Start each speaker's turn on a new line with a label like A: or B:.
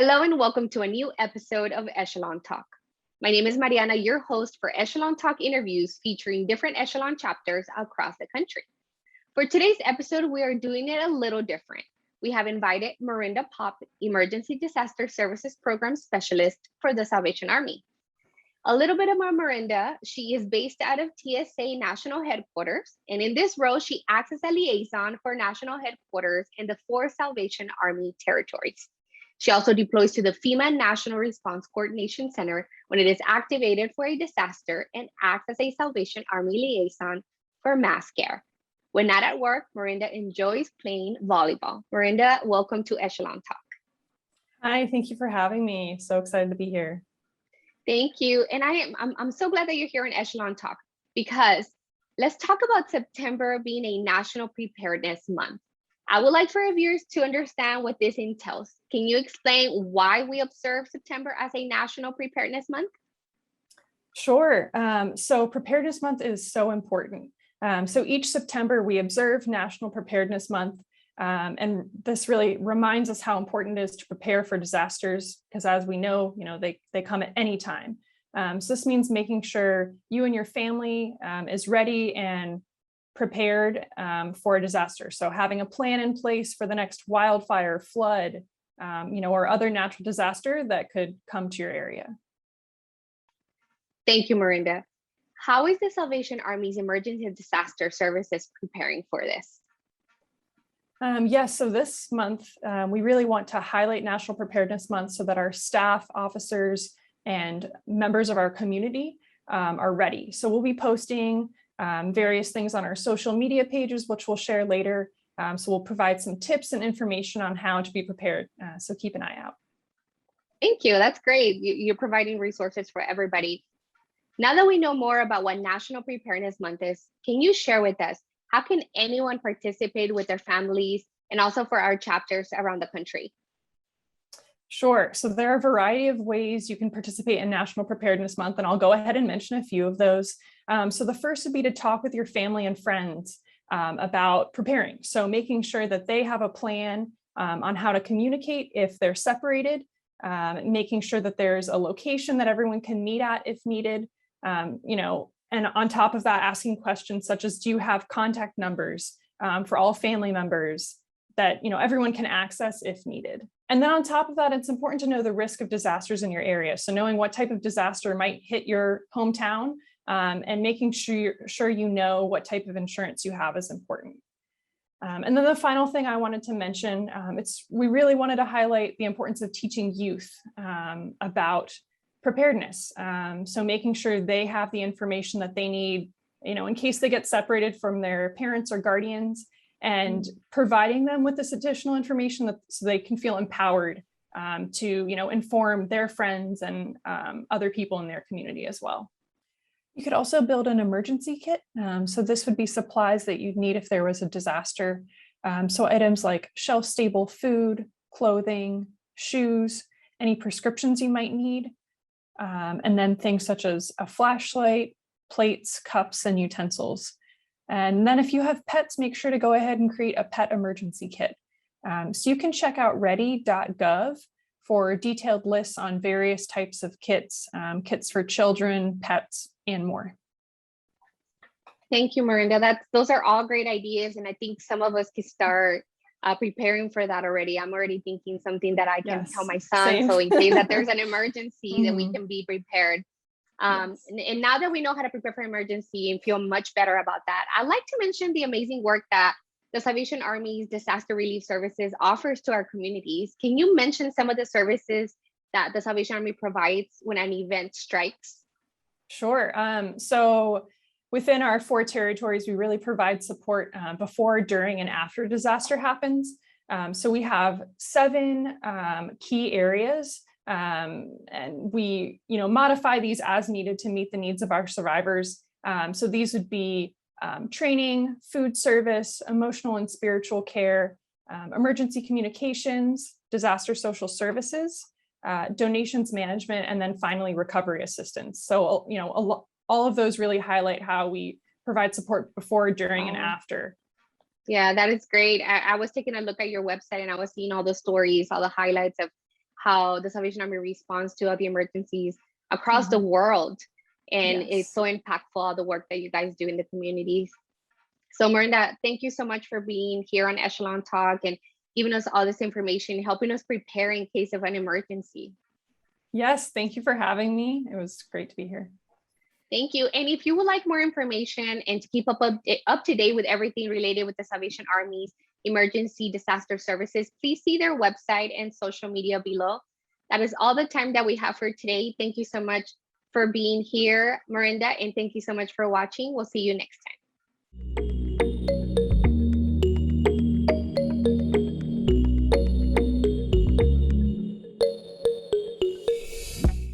A: Hello and welcome to a new episode of Echelon Talk. My name is Mariana, your host for Echelon Talk interviews featuring different Echelon chapters across the country. For today's episode, we are doing it a little different. We have invited Marinda Popp, Emergency Disaster Services Program Specialist for the Salvation Army. A little bit about Marinda, she is based out of TSA National Headquarters, and in this role, she acts as a liaison for National Headquarters in the 4 Salvation Army territories. She also deploys to the FEMA National Response Coordination Center when it is activated for a disaster and acts as a Salvation Army liaison for mass care. When not at work, Marinda enjoys playing volleyball. Marinda, welcome to Echelon Talk.
B: Hi, thank you for having me. So excited to be here.
A: Thank you. And I'm so glad that you're here in Echelon Talk because let's talk about September being a National Preparedness Month. I would like for our viewers to understand what this entails. Can you explain why we observe September as a National Preparedness Month?
B: Sure. So Preparedness Month is so important. So each September we observe National Preparedness Month. And this really reminds us how important it is to prepare for disasters, because as we know, they come at any time. So this means making sure you and your family is ready and prepared for a disaster. So having a plan in place for the next wildfire, flood, or other natural disaster that could come to your area.
A: Thank you, Marinda. How is the Salvation Army's Emergency Disaster Services preparing for this?
B: Yes, so this month, we really want to highlight National Preparedness Month so that our staff, officers, and members of our community are ready. So we'll be posting various things on our social media pages, which we'll share later. So we'll provide some tips and information on how to be prepared. So keep an eye out.
A: Thank you. That's great. You're providing resources for everybody. Now that we know more about what National Preparedness Month is, can you share with us how can anyone participate with their families and also for our chapters around the country?
B: Sure. So there are a variety of ways you can participate in National Preparedness Month, and I'll go ahead and mention a few of those. So the first would be to talk with your family and friends about preparing. So making sure that they have a plan on how to communicate if they're separated, making sure that there's a location that everyone can meet at if needed, and on top of that, asking questions such as, do you have contact numbers for all family members that everyone can access if needed? And then on top of that, it's important to know the risk of disasters in your area. So knowing what type of disaster might hit your hometown and making sure you know what type of insurance you have is important. And then the final thing I wanted to mention, we really wanted to highlight the importance of teaching youth about preparedness. So making sure they have the information that they need, in case they get separated from their parents or guardians, and providing them with this additional information so they can feel empowered to, inform their friends and other people in their community as well. You could also build an emergency kit. So this would be supplies that you'd need if there was a disaster. So items like shelf-stable food, clothing, shoes, any prescriptions you might need. And then things such as a flashlight, plates, cups, and utensils. And then if you have pets, make sure to go ahead and create a pet emergency kit. So you can check out ready.gov for detailed lists on various types of kits, kits for children, pets, and more.
A: Thank you, Marinda. Those are all great ideas. And I think some of us can start preparing for that already. I'm already thinking something that I can tell my son.
B: Same.
A: So in case that there's an emergency, that we can be prepared. And now that we know how to prepare for emergency and feel much better about that, I'd like to mention the amazing work that the Salvation Army's Disaster Relief Services offers to our communities. Can you mention some of the services that the Salvation Army provides when an event strikes?
B: Sure. So within our 4 territories, we really provide support before, during, and after disaster happens. So we have 7 key areas, and we modify these as needed to meet the needs of our survivors. So these would be training, food service, emotional and spiritual care, emergency communications, disaster social services, donations management, and then finally recovery assistance. So all of those really highlight how we provide support before, during, and after.
A: Yeah, that is great. I was taking a look at your website and I was seeing all the stories, all the highlights of how the Salvation Army responds to all the emergencies across the
B: Mhm.
A: world. And it's
B: Yes.
A: so impactful, all the work that you guys do in the communities. So Marinda, thank you so much for being here on Echelon Talk and giving us all this information, helping us prepare in case of an emergency.
B: Yes, thank you for having me. It was great to be here.
A: Thank you. And if you would like more information and to keep up to date with everything related with the Salvation Army's emergency disaster services, please see their website and social media below. That is all the time that we have for today. Thank you so much for being here, Marinda, and thank you so much for watching. We'll see you next time.